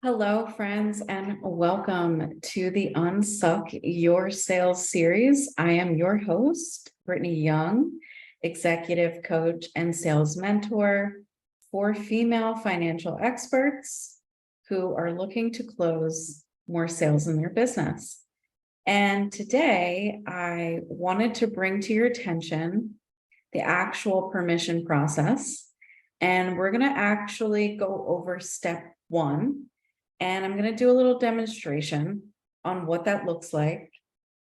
Hello, friends, and welcome to the Unstuck Your Sales series. I am your host, Brittany Young, executive coach and sales mentor for female financial experts who are looking to close more sales in their business. And today, I wanted to bring to your attention the actual permission process. And we're going to actually go over step one. And I'm going to do a little demonstration on what that looks like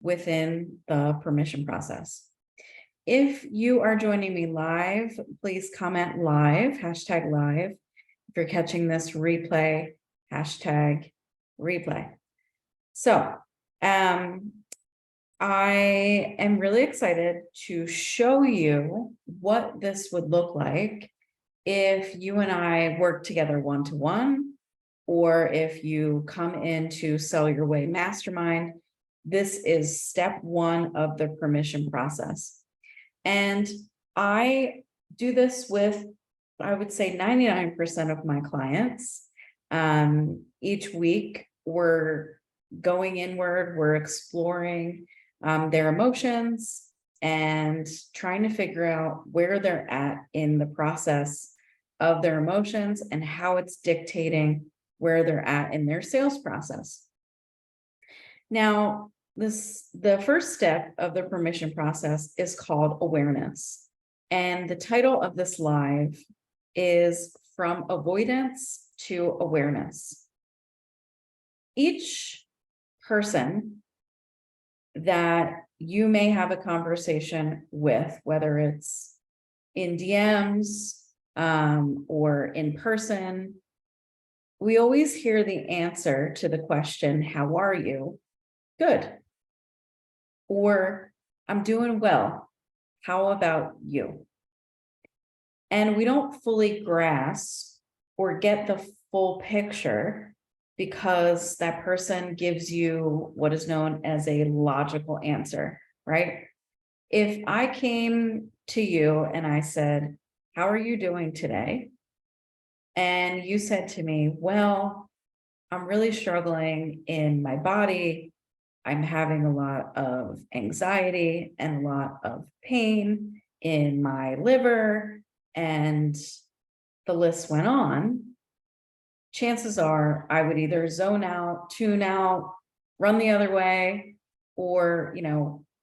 within the permission process. If you are joining me live, please comment live, hashtag live. If you're catching this replay, hashtag replay. So I am really excited to show you what this would look like if you and I work together one-to-one, or if you come into Sell Your Way Mastermind. This is step one of the permission process. And I do this with, I would say, 99% of my clients. Each week, we're going inward, we're exploring their emotions and trying to figure out where they're at in the process of their emotions and how it's dictating where they're at in their sales process. Now, the first step of the permission process is called awareness. And the title of this live is From Avoidance to Awareness. Each person that you may have a conversation with, whether it's in DMs or in person, we always hear the answer to the question, how are you? Good. Or I'm doing well. How about you? And we don't fully grasp or get the full picture because that person gives you what is known as a logical answer, right? If I came to you and I said, how are you doing today? And you said to me, well, I'm really struggling in my body. I'm having a lot of anxiety and a lot of pain in my liver. And the list went on. Chances are I would either zone out, tune out, run the other way, or,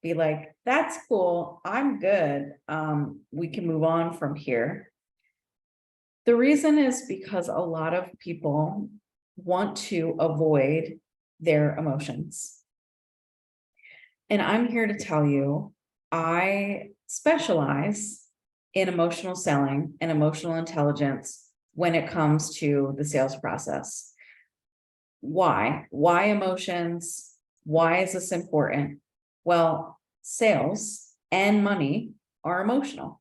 be like, that's cool. I'm good. We can move on from here. The reason is because a lot of people want to avoid their emotions. And I'm here to tell you, I specialize in emotional selling and emotional intelligence when it comes to the sales process. Why? Why emotions? Why is this important? Well, sales and money are emotional.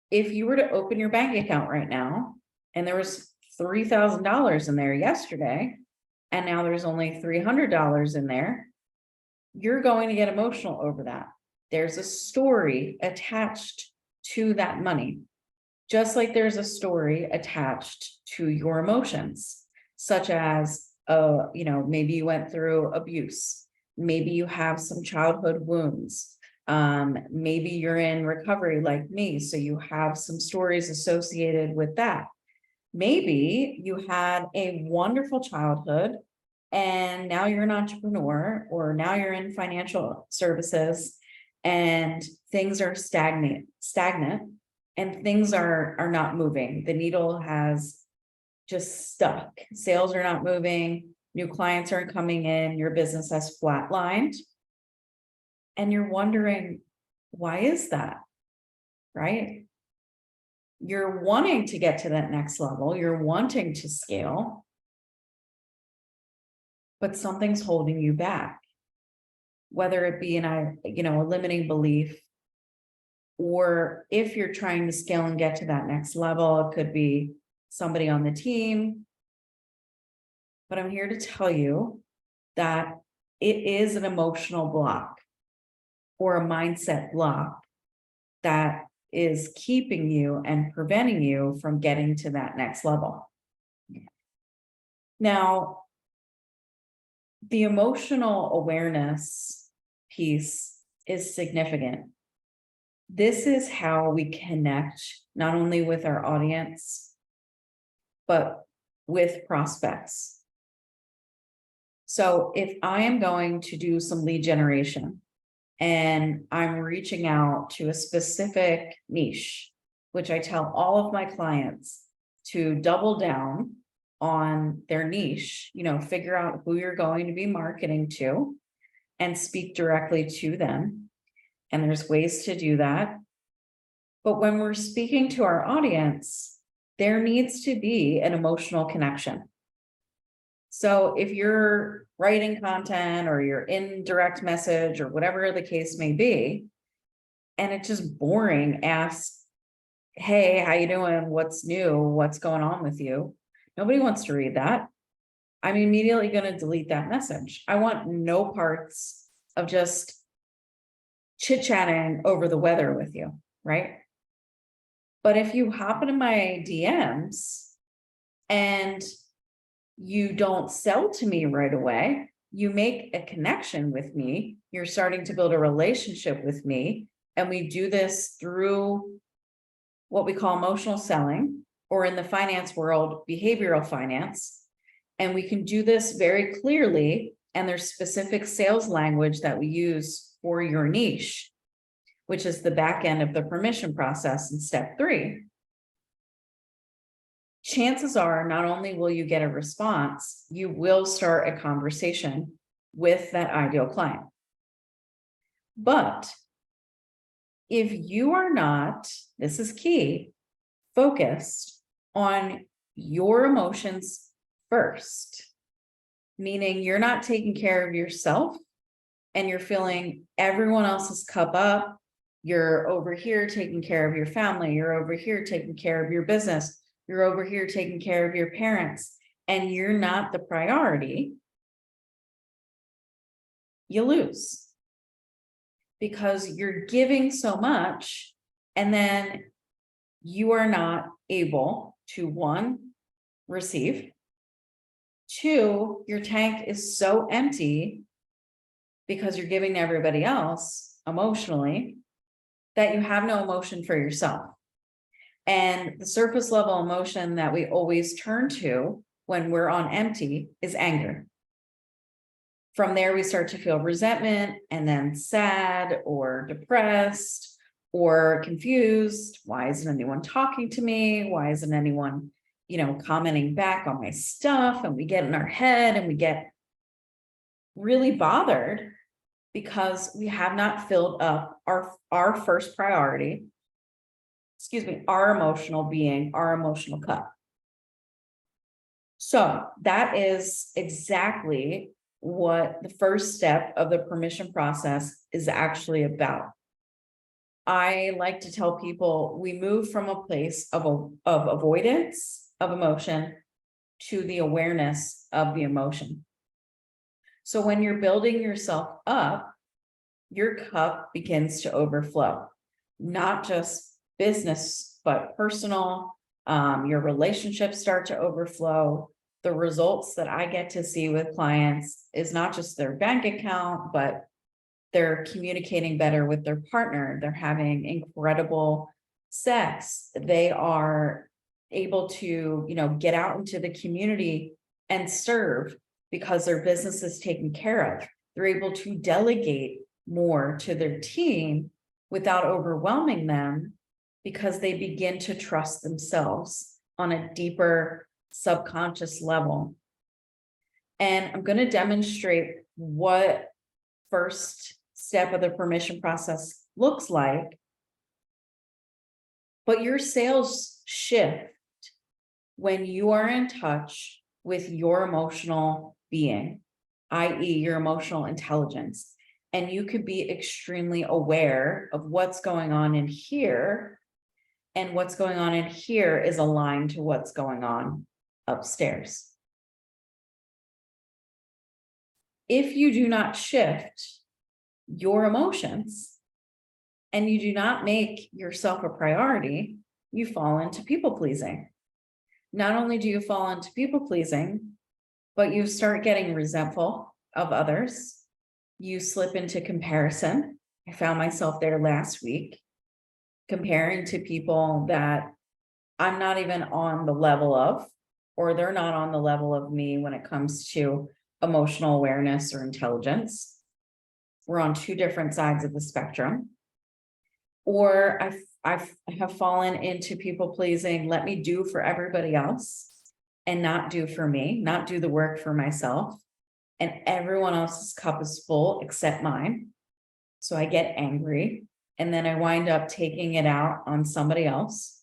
If you were to open your bank account right now and there was $3,000 in there yesterday, and now there's only $300 in there, you're going to get emotional over that. There's a story attached to that money, just like there's a story attached to your emotions, such as, maybe you went through abuse. Maybe you have some childhood wounds. Maybe you're in recovery like me, so you have some stories associated with that. Maybe you had a wonderful childhood and now you're an entrepreneur, or now you're in financial services and things are stagnant and things are not moving. The needle has just stuck. Sales are not moving. New clients aren't coming in. Your business has flatlined. And you're wondering, why is that? Right? You're wanting to get to that next level. You're wanting to scale, but something's holding you back, whether it be a limiting belief, or if you're trying to scale and get to that next level, it could be somebody on the team. But I'm here to tell you that it is an emotional block or a mindset block that is keeping you and preventing you from getting to that next level. Now, the emotional awareness piece is significant. This is how we connect not only with our audience, but with prospects. So if I am going to do some lead generation and I'm reaching out to a specific niche, which I tell all of my clients to double down on their niche, figure out who you're going to be marketing to and speak directly to them. And there's ways to do that. But when we're speaking to our audience, there needs to be an emotional connection. So if you're writing content or you're in direct message or whatever the case may be, and it's just boring, ask, hey, how you doing? What's new? What's going on with you? Nobody wants to read that. I'm immediately going to delete that message. I want no parts of just chit-chatting over the weather with you, right? But if you hop into my DMs and you don't sell to me right away, you make a connection with me, you're starting to build a relationship with me, and we do this through what we call emotional selling, or in the finance world, behavioral finance. And we can do this very clearly, and there's specific sales language that we use for your niche, which is the back end of the permission process in step 3. Chances are not only will you get a response, you will start a conversation with that ideal client. But if you are not, this is key, focused on your emotions first, meaning you're not taking care of yourself and you're filling everyone else's cup up, you're over here taking care of your family, you're over here taking care of your business, you're over here taking care of your parents, and you're not the priority, you lose. Because you're giving so much, and then you are not able to, 1, receive. 2, your tank is so empty because you're giving to everybody else emotionally that you have no emotion for yourself. And the surface level emotion that we always turn to when we're on empty is anger. From there, we start to feel resentment and then sad or depressed or confused. Why isn't anyone talking to me? Why isn't anyone, commenting back on my stuff? And we get in our head and we get really bothered because we have not filled up our first priority, our emotional being, our emotional cup. So that is exactly what the first step of the permission process is actually about. I like to tell people we move from a place of avoidance of emotion to the awareness of the emotion. So when you're building yourself up, your cup begins to overflow, not just business, but personal. Your relationships start to overflow. The results that I get to see with clients is not just their bank account, but they're communicating better with their partner. They're having incredible sex. They are able to, get out into the community and serve because their business is taken care of. They're able to delegate more to their team without overwhelming them because they begin to trust themselves on a deeper subconscious level. And I'm going to demonstrate what first step of the permission process looks like. But your sales shift when you are in touch with your emotional being, i.e., your emotional intelligence. And you could be extremely aware of what's going on in here. And what's going on in here is aligned to what's going on upstairs. If you do not shift your emotions and you do not make yourself a priority, you fall into people pleasing. Not only do you fall into people pleasing, but you start getting resentful of others. You slip into comparison. I found myself there last week, comparing to people that I'm not even on the level of, or they're not on the level of me when it comes to emotional awareness or intelligence. We're on two different sides of the spectrum. Or I have fallen into people pleasing, let me do for everybody else and not do for me, not do the work for myself. And everyone else's cup is full except mine. So I get angry and then I wind up taking it out on somebody else.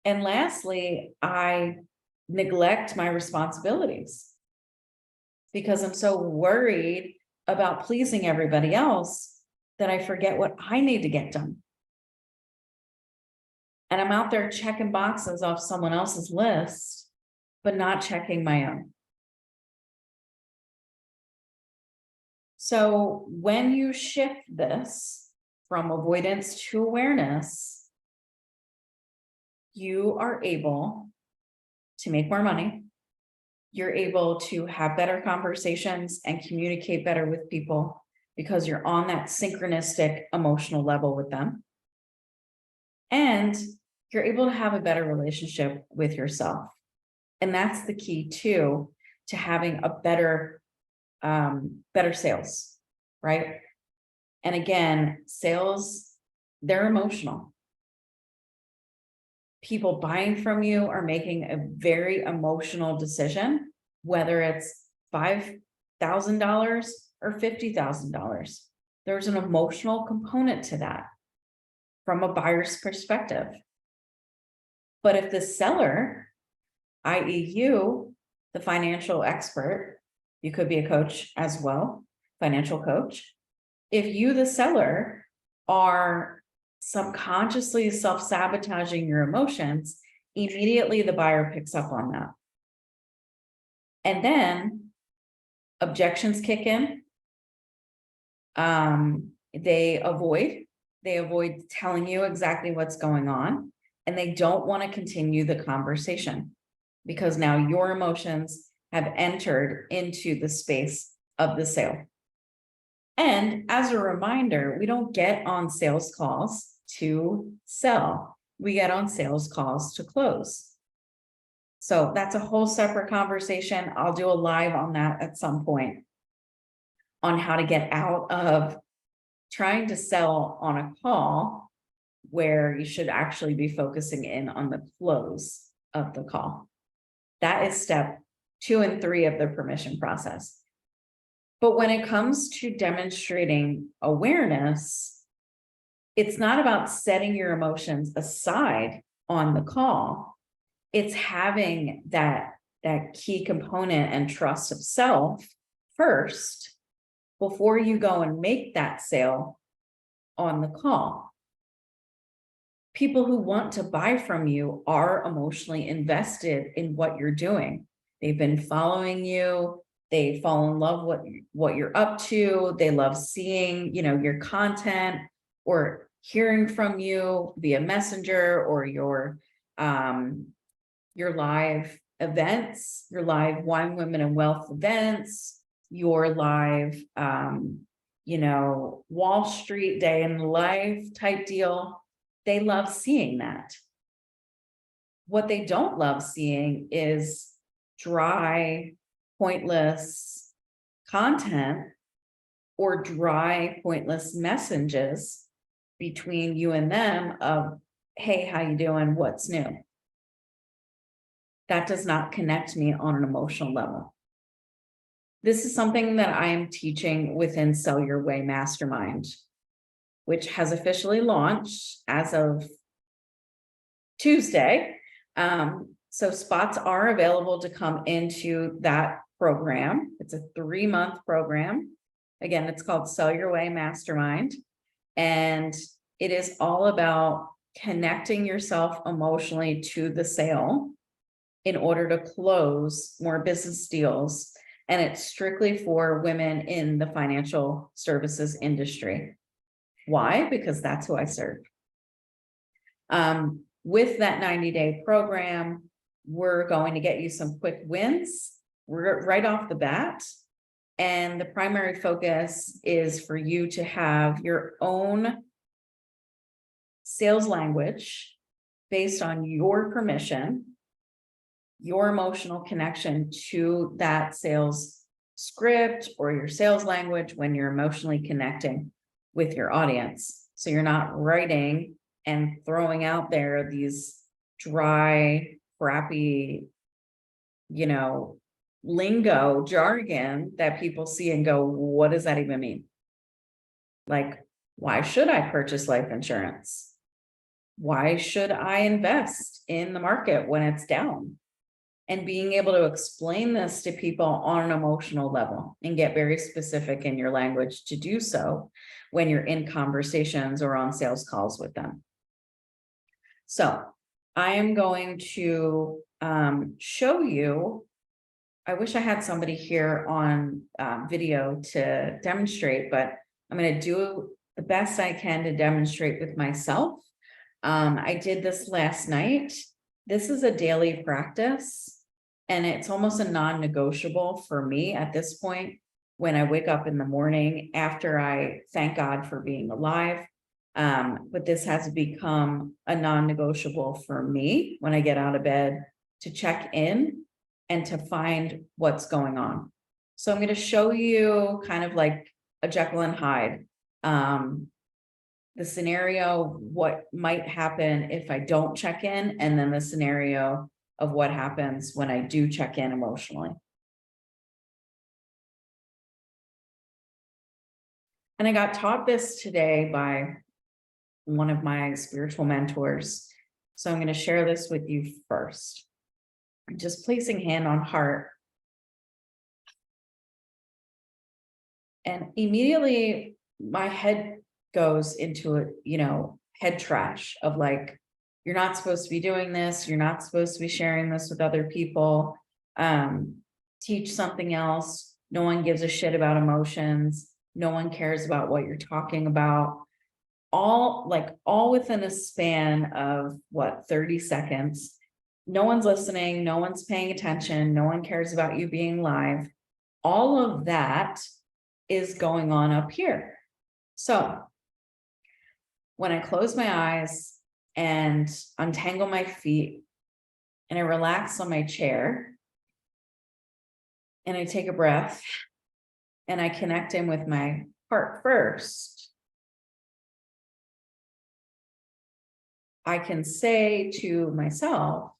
And lastly, I neglect my responsibilities because I'm so worried about pleasing everybody else that I forget what I need to get done. And I'm out there checking boxes off someone else's list, but not checking my own. So when you shift this from avoidance to awareness, you are able to make more money. You're able to have better conversations and communicate better with people because you're on that synchronistic emotional level with them. And you're able to have a better relationship with yourself. And that's the key too, to having a better sales, right? And again, sales, they're emotional. People buying from you are making a very emotional decision, whether it's $5,000 or $50,000. There's an emotional component to that from a buyer's perspective. But if the seller, i.e. you, the financial expert, you could be a coach as well, financial coach. If you, the seller, are subconsciously self-sabotaging your emotions, immediately the buyer picks up on that. And then objections kick in. They avoid telling you exactly what's going on, and they don't want to continue the conversation because now your emotions have entered into the space of the sale. And as a reminder, we don't get on sales calls to sell. We get on sales calls to close. So that's a whole separate conversation. I'll do a live on that at some point on how to get out of trying to sell on a call where you should actually be focusing in on the close of the call. That is step 2 and 3 of the permission process. But when it comes to demonstrating awareness, it's not about setting your emotions aside on the call. It's having that key component and trust of self first before you go and make that sale on the call. People who want to buy from you are emotionally invested in what you're doing. They've been following you. They fall in love with what you're up to. They love seeing, your content or hearing from you via messenger or your live events, your live Wine, Women, and Wealth events, your live, Wall Street day in the life type deal. They love seeing that. What they don't love seeing is dry, pointless content or dry, pointless messages between you and them of, hey, how you doing? What's new? That does not connect me on an emotional level. This is something that I am teaching within Sell Your Way Mastermind, which has officially launched as of Tuesday. So spots are available to come into that program. It's a 3-month program. Again, it's called Sell Your Way Mastermind. And it is all about connecting yourself emotionally to the sale in order to close more business deals. And it's strictly for women in the financial services industry. Why? Because that's who I serve. With that 90-day program, we're going to get you some quick wins right off the bat. And the primary focus is for you to have your own sales language based on your permission, your emotional connection to that sales script or your sales language when you're emotionally connecting with your audience. So you're not writing and throwing out there these dry, crappy, lingo, jargon that people see and go, what does that even mean? Like, why should I purchase life insurance? Why should I invest in the market when it's down? And being able to explain this to people on an emotional level and get very specific in your language to do so when you're in conversations or on sales calls with them. So I am going to show you. I wish I had somebody here on video to demonstrate, but I'm going to do the best I can to demonstrate with myself. I did this last night. This is a daily practice, and it's almost a non-negotiable for me at this point when I wake up in the morning after I thank God for being alive. But this has become a non-negotiable for me when I get out of bed to check in and to find what's going on. So I'm going to show you kind of like a Jekyll and Hyde. The scenario, what might happen if I don't check in, and then the scenario of what happens when I do check in emotionally. And I got taught this today by one of my spiritual mentors. So I'm going to share this with you first. Just placing hand on heart. And immediately my head goes into it, head trash of like, you're not supposed to be doing this. You're not supposed to be sharing this with other people. Teach something else. No one gives a shit about emotions. No one cares about what you're talking about. All within a span of 30 seconds. No one's listening. No one's paying attention. No one cares about you being live. All of that is going on up here. So when I close my eyes and untangle my feet and I relax on my chair and I take a breath and I connect in with my heart first, I can say to myself,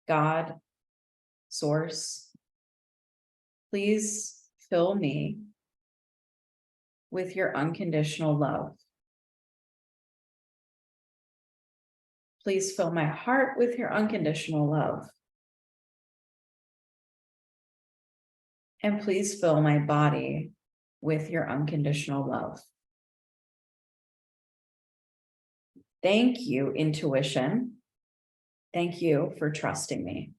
God, source, please fill me with your unconditional love. Please fill my heart with your unconditional love. And please fill my body with your unconditional love. Thank you, intuition. Thank you for trusting me.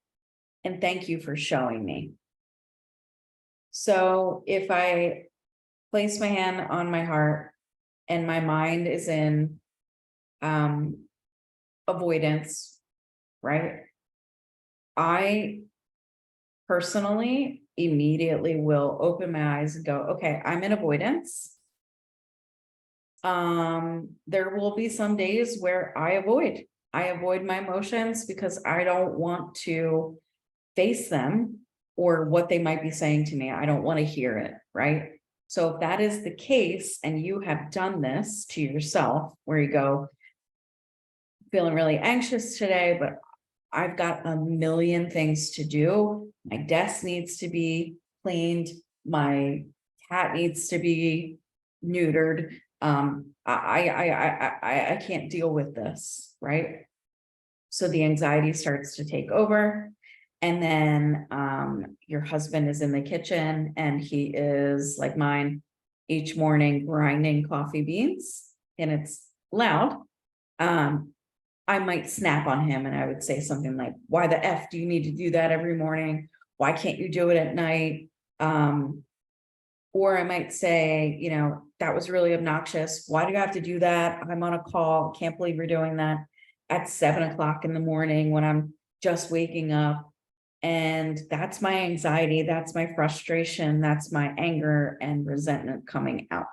And thank you for showing me. So if I place my hand on my heart and my mind is in avoidance, right? I personally immediately will open my eyes and go, okay, I'm in avoidance. There will be some days where I avoid my emotions because I don't want to face them or what they might be saying to me. I don't want to hear it, right? So if that is the case and you have done this to yourself where you go, feeling really anxious today, but I've got a million things to do. My desk needs to be cleaned. My cat needs to be neutered. I can't deal with this, right? So the anxiety starts to take over. And then your husband is in the kitchen and he is like mine each morning grinding coffee beans and it's loud. I might snap on him and I would say something like, why the F do you need to do that every morning? Why can't you do it at night? Or I might say, that was really obnoxious. Why do you have to do that? I'm on a call. Can't believe you're doing that. at 7 o'clock in the morning when I'm just waking up. And that's my anxiety, that's my frustration, that's my anger and resentment coming out.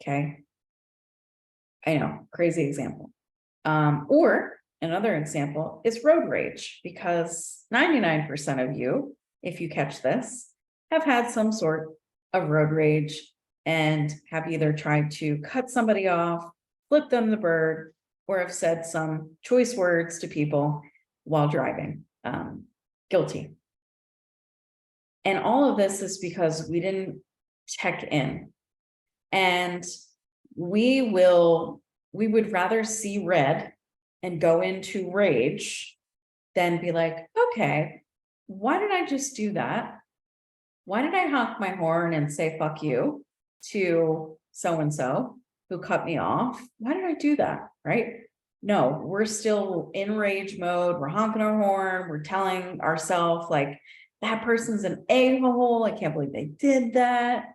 Okay. I know, crazy example. Or another example is road rage, because 99% of you, if you catch this, have had some sort of road rage and have either tried to cut somebody off, flip them the bird, or have said some choice words to people while driving. Guilty. And all of this is because we didn't check in. And we would rather see red and go into rage than be like, okay, why did I just do that? Why did I honk my horn and say fuck you to so-and-so who cut me off? Why did I do that? Right? No, we're still in rage mode. We're honking our horn. We're telling ourselves like, that person's an a-hole. I can't believe they did that.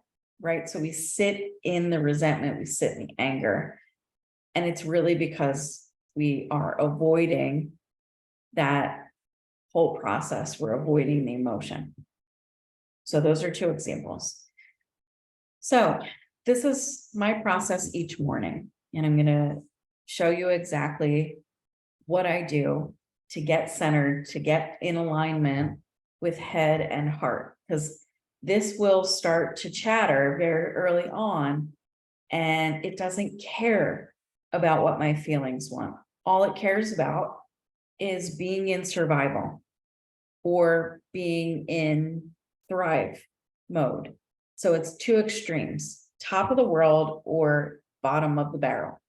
Right? So we sit in the resentment, we sit in the anger. And it's really because we are avoiding that whole process. We're avoiding the emotion. So those are two examples. So this is my process each morning, and I'm going to show you exactly what I do to get centered, to get in alignment with head and heart, because this will start to chatter very early on, and it doesn't care about what my feelings want. All it cares about is being in survival or being in thrive mode. So it's two extremes, top of the world or bottom of the barrel.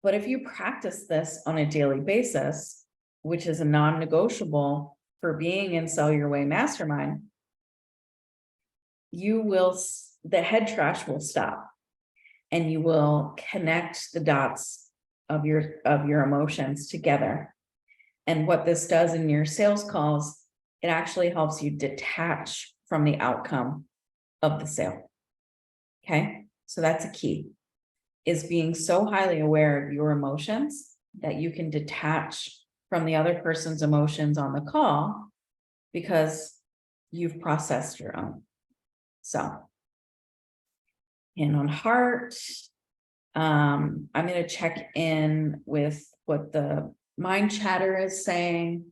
But if you practice this on a daily basis, which is a non-negotiable for being in Sell Your Way Mastermind, the head trash will stop, and you will connect the dots of your emotions together. And what this does in your sales calls, it actually helps you detach from the outcome of the sale. Okay, so that's a key, is being so highly aware of your emotions that you can detach from the other person's emotions on the call because you've processed your own. So, and on heart, I'm going to check in with what the mind chatter is saying.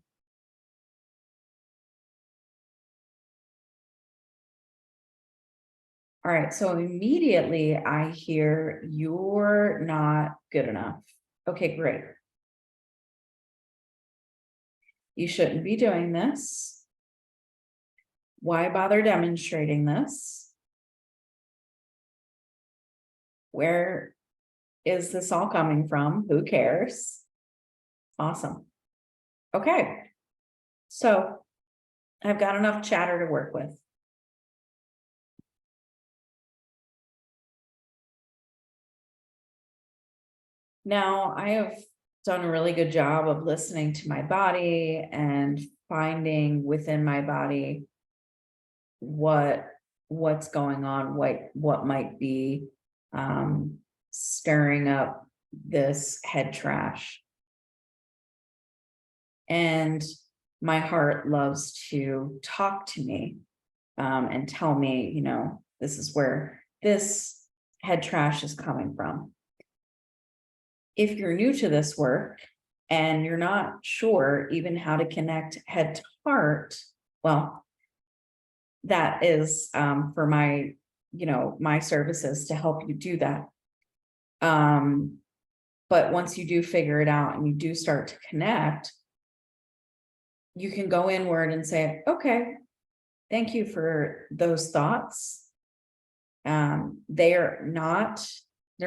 All right, so immediately I hear you're not good enough. Okay, great. You shouldn't be doing this. Why bother demonstrating this? Where is this all coming from? Who cares? Awesome. Okay, so I've got enough chatter to work with. Now, I have done a really good job of listening to my body and finding within my body what's going on, what might be stirring up this head trash. And my heart loves to talk to me and tell me, you know, this is where this head trash is coming from. If you're new to this work and you're not sure even how to connect head to heart, well, that is for my, my services to help you do that. But once you do figure it out and you do start to connect, you can go inward and say, okay, thank you for those thoughts. They're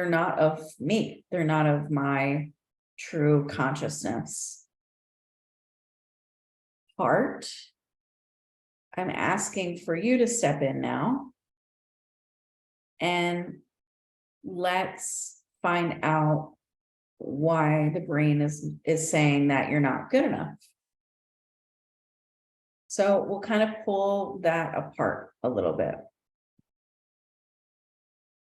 not of me. They're not of my true consciousness. Heart, I'm asking for you to step in now and let's find out why the brain is saying that you're not good enough. So we'll kind of pull that apart a little bit.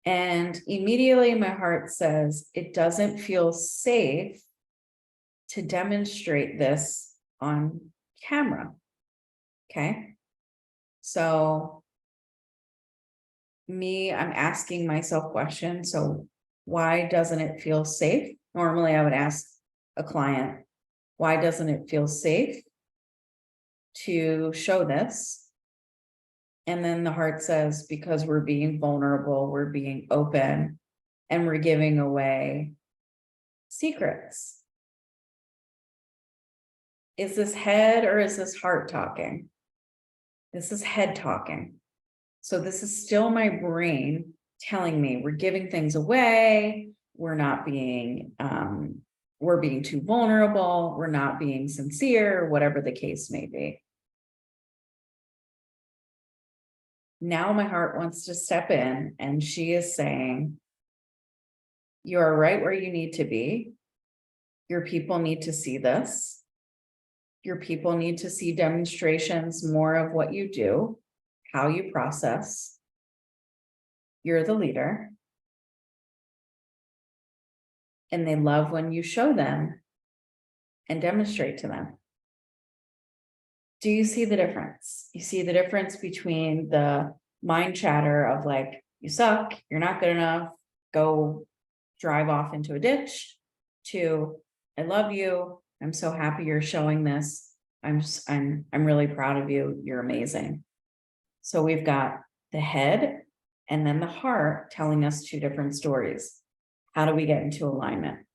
And immediately my heart says, it doesn't feel safe to demonstrate this on camera. Okay. So I'm asking myself questions. So why doesn't it feel safe? Normally I would ask a client, why doesn't it feel safe to show this? And then the heart says, because we're being vulnerable, we're being open, and we're giving away secrets. Is this head or is this heart talking? This is head talking. So this is still my brain telling me we're giving things away. We're not being, we're being too vulnerable. We're not being sincere, whatever the case may be. Now my heart wants to step in, and she is saying, you are right where you need to be. Your people need to see this. Your people need to see demonstrations more of what you do, how you process. You're the leader. And they love when you show them and demonstrate to them. Do you see the difference? You see the difference between the mind chatter of like, you suck, you're not good enough, go drive off into a ditch, to I love you, I'm so happy you're showing this. I'm really proud of you. You're amazing. So we've got the head and then the heart telling us two different stories. How do we get into alignment?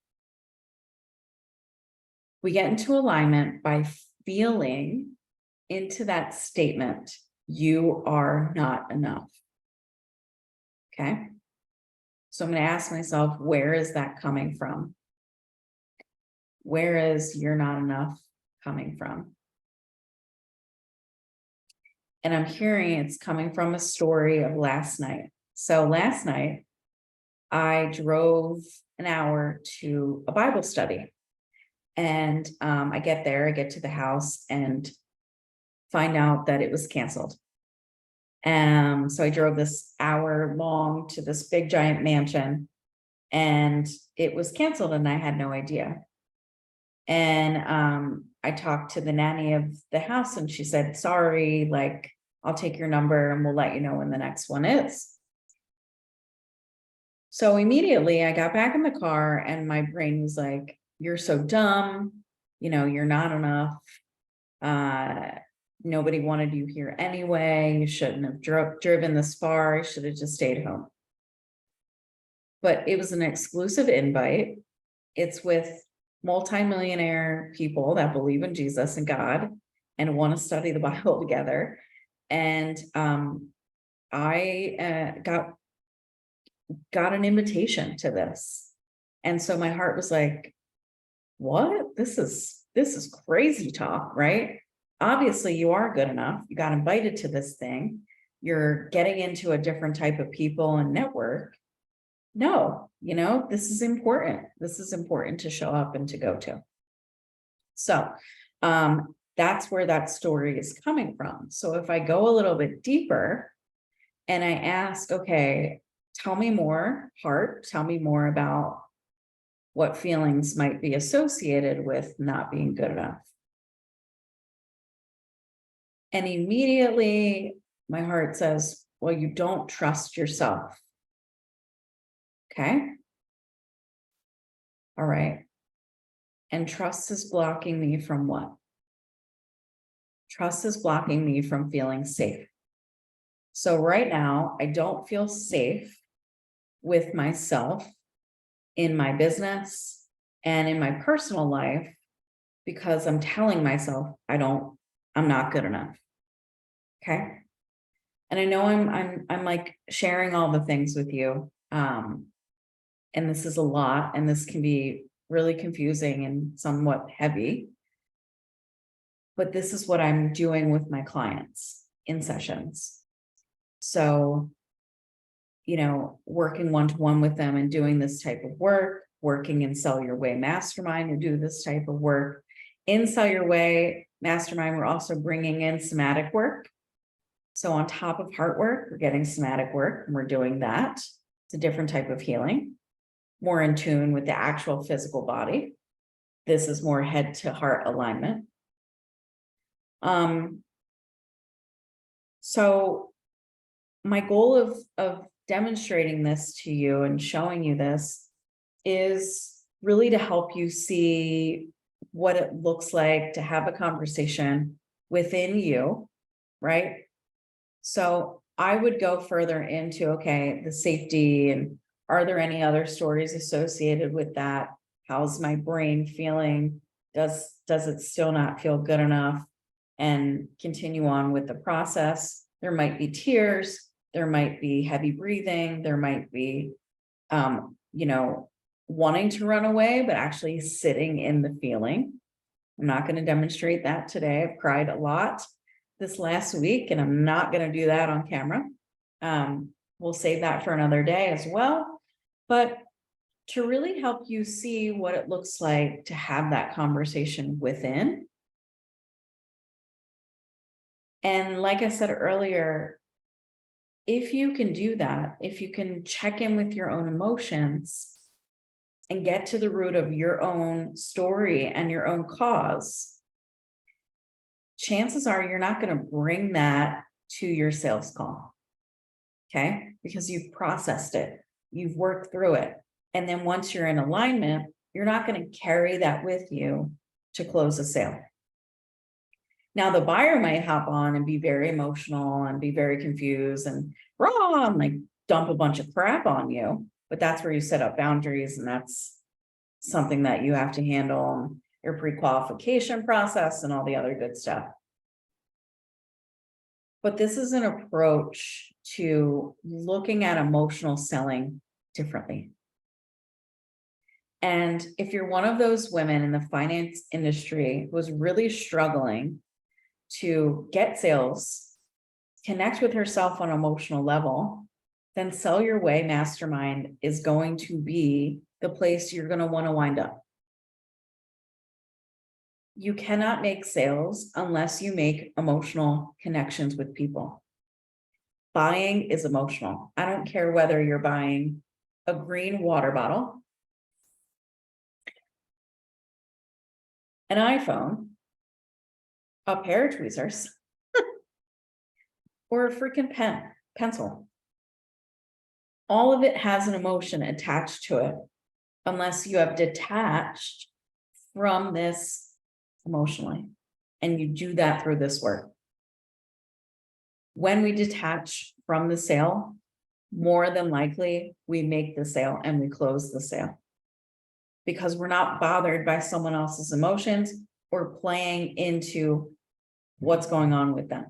We get into alignment by feeling into that statement, you are not enough. Okay. So I'm going to ask myself, where is that coming from? Where is you're not enough coming from? And I'm hearing it's coming from a story of last night. So last night, I drove an hour to a Bible study. And I get to the house and find out that it was canceled. So I drove this hour long to this big giant mansion, and it was canceled and I had no idea. And I talked to the nanny of the house and she said, sorry, like, I'll take your number and we'll let you know when the next one is. So immediately I got back in the car and my brain was like, you're so dumb, you're not enough. Nobody wanted you here anyway. You shouldn't have driven this far. You should have just stayed home. But it was an exclusive invite. It's with multimillionaire people that believe in Jesus and God and want to study the Bible together. And I got an invitation to this. And so my heart was like, what? This is crazy talk, right? Obviously you are good enough. You got invited to this thing. You're getting into a different type of people and network. No, this is important. This is important to show up and to go to. So that's where that story is coming from. So if I go a little bit deeper and I ask, okay, tell me more, heart, tell me more about what feelings might be associated with not being good enough. And immediately my heart says, well, you don't trust yourself. Okay. All right. And trust is blocking me from what? Trust is blocking me from feeling safe. So right now, I don't feel safe with myself in my business and in my personal life because I'm telling myself I'm not good enough. Okay. And I know I'm like sharing all the things with you. And this is a lot, and this can be really confusing and somewhat heavy. But this is what I'm doing with my clients in sessions. So, working one-to-one with them and doing this type of work, working in Sell Your Way Mastermind to do this type of work. In Sell Your Way Mastermind, we're also bringing in somatic work. So on top of heart work, we're getting somatic work, and we're doing that. It's a different type of healing, more in tune with the actual physical body. This is more head to heart alignment. So my goal of demonstrating this to you and showing you this is really to help you see what it looks like to have a conversation within you, right? So I would go further into, okay, the safety, and are there any other stories associated with that? How's my brain feeling? Does it still not feel good enough? And continue on with the process. There might be tears, there might be heavy breathing, there might be, wanting to run away, but actually sitting in the feeling. I'm not going to demonstrate that today. I've cried a lot this last week, and I'm not going to do that on camera. We'll save that for another day as well. But to really help you see what it looks like to have that conversation within. And like I said earlier, if you can do that, if you can check in with your own emotions and get to the root of your own story and your own cause, chances are you're not going to bring that to your sales call. Okay? Because you've processed it, you've worked through it. And then once you're in alignment, you're not going to carry that with you to close a sale. Now, the buyer might hop on and be very emotional and be very confused and wrong, like dump a bunch of crap on you. But that's where you set up boundaries, and that's something that you have to handle, your pre-qualification process and all the other good stuff. But this is an approach to looking at emotional selling differently. And if you're one of those women in the finance industry who's really struggling to get sales, connect with herself on an emotional level, then Sell Your Way Mastermind is going to be the place you're going to want to wind up. You cannot make sales unless you make emotional connections with people. Buying is emotional. I don't care whether you're buying a green water bottle, an iPhone, a pair of tweezers, or a freaking pencil. All of it has an emotion attached to it, unless you have detached from this emotionally. And you do that through this work. When we detach from the sale, more than likely we make the sale and we close the sale, because we're not bothered by someone else's emotions or playing into what's going on with them.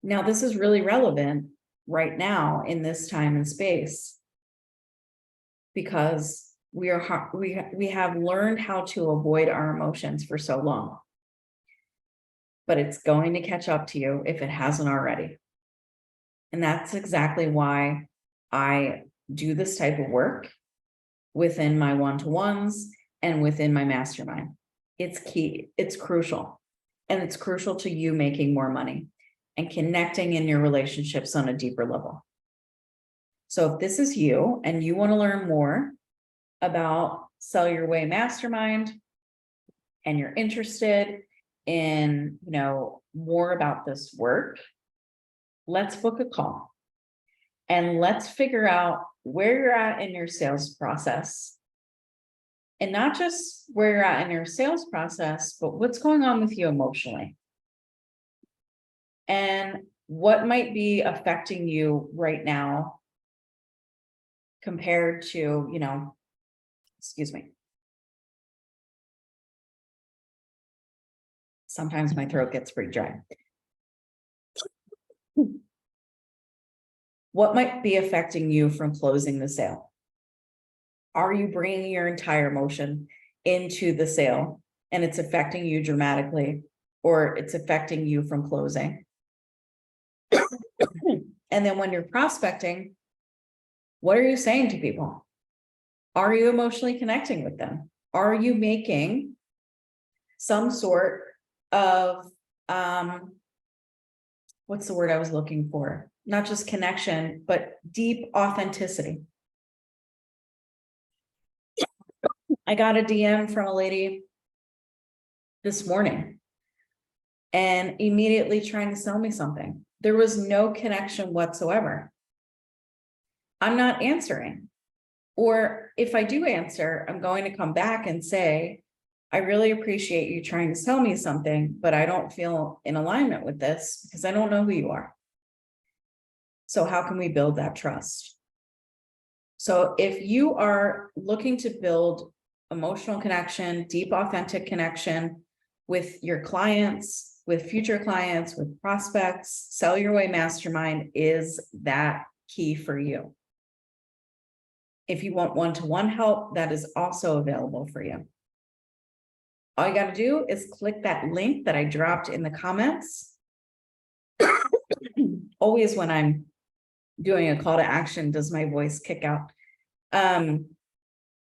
Now, this is really relevant right now in this time and space, because we have learned how to avoid our emotions for so long, but it's going to catch up to you if it hasn't already. And that's exactly why I do this type of work within my one-to-ones and within my mastermind. It's key, it's crucial, and it's crucial to you making more money and connecting in your relationships on a deeper level. So if this is you and you want to learn more about Sell Your Way Mastermind, and you're interested in, more about this work, let's book a call and let's figure out where you're at in your sales process. And not just where you're at in your sales process, but what's going on with you emotionally. And what might be affecting you right now compared to, excuse me. Sometimes my throat gets pretty dry. What might be affecting you from closing the sale? Are you bringing your entire emotion into the sale and it's affecting you dramatically, or it's affecting you from closing? And then when you're prospecting, what are you saying to people? Are you emotionally connecting with them? Are you making some sort of, what's the word I was looking for? not just connection, but deep authenticity. I got a DM from a lady this morning and immediately trying to sell me something. There was no connection whatsoever. I'm not answering. Or if I do answer, I'm going to come back and say, I really appreciate you trying to sell me something, but I don't feel in alignment with this because I don't know who you are. So how can we build that trust? So if you are looking to build emotional connection, deep, authentic connection with your clients, with future clients, with prospects, Sell Your Way Mastermind is that key for you. If you want one-to-one help, that is also available for you. All you got to do is click that link that I dropped in the comments. Always when I'm doing a call to action, does my voice kick out?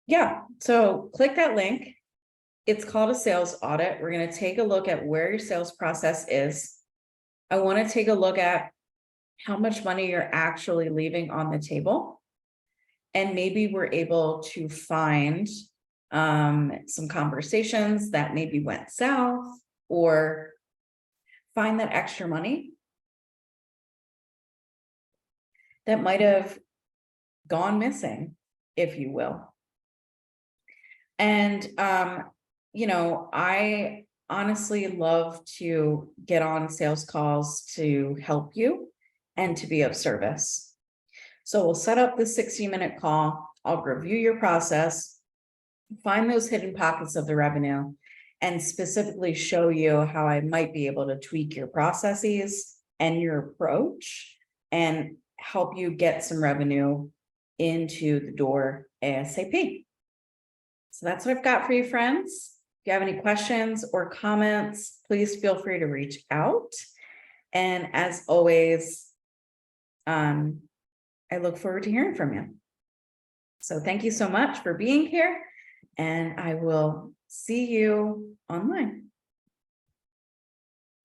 Yeah, so click that link. It's called a sales audit. We're going to take a look at where your sales process is. I want to take a look at how much money you're actually leaving on the table. And maybe we're able to find some conversations that maybe went south, or find that extra money that might have gone missing, if you will. And, you know, I honestly love to get on sales calls to help you and to be of service. So we'll set up the 60-minute call. I'll review your process, find those hidden pockets of the revenue, and specifically show you how I might be able to tweak your processes and your approach and help you get some revenue into the door ASAP. So that's what I've got for you, friends. If you have any questions or comments, please feel free to reach out. And as always, I look forward to hearing from you. So thank you so much for being here, and I will see you online.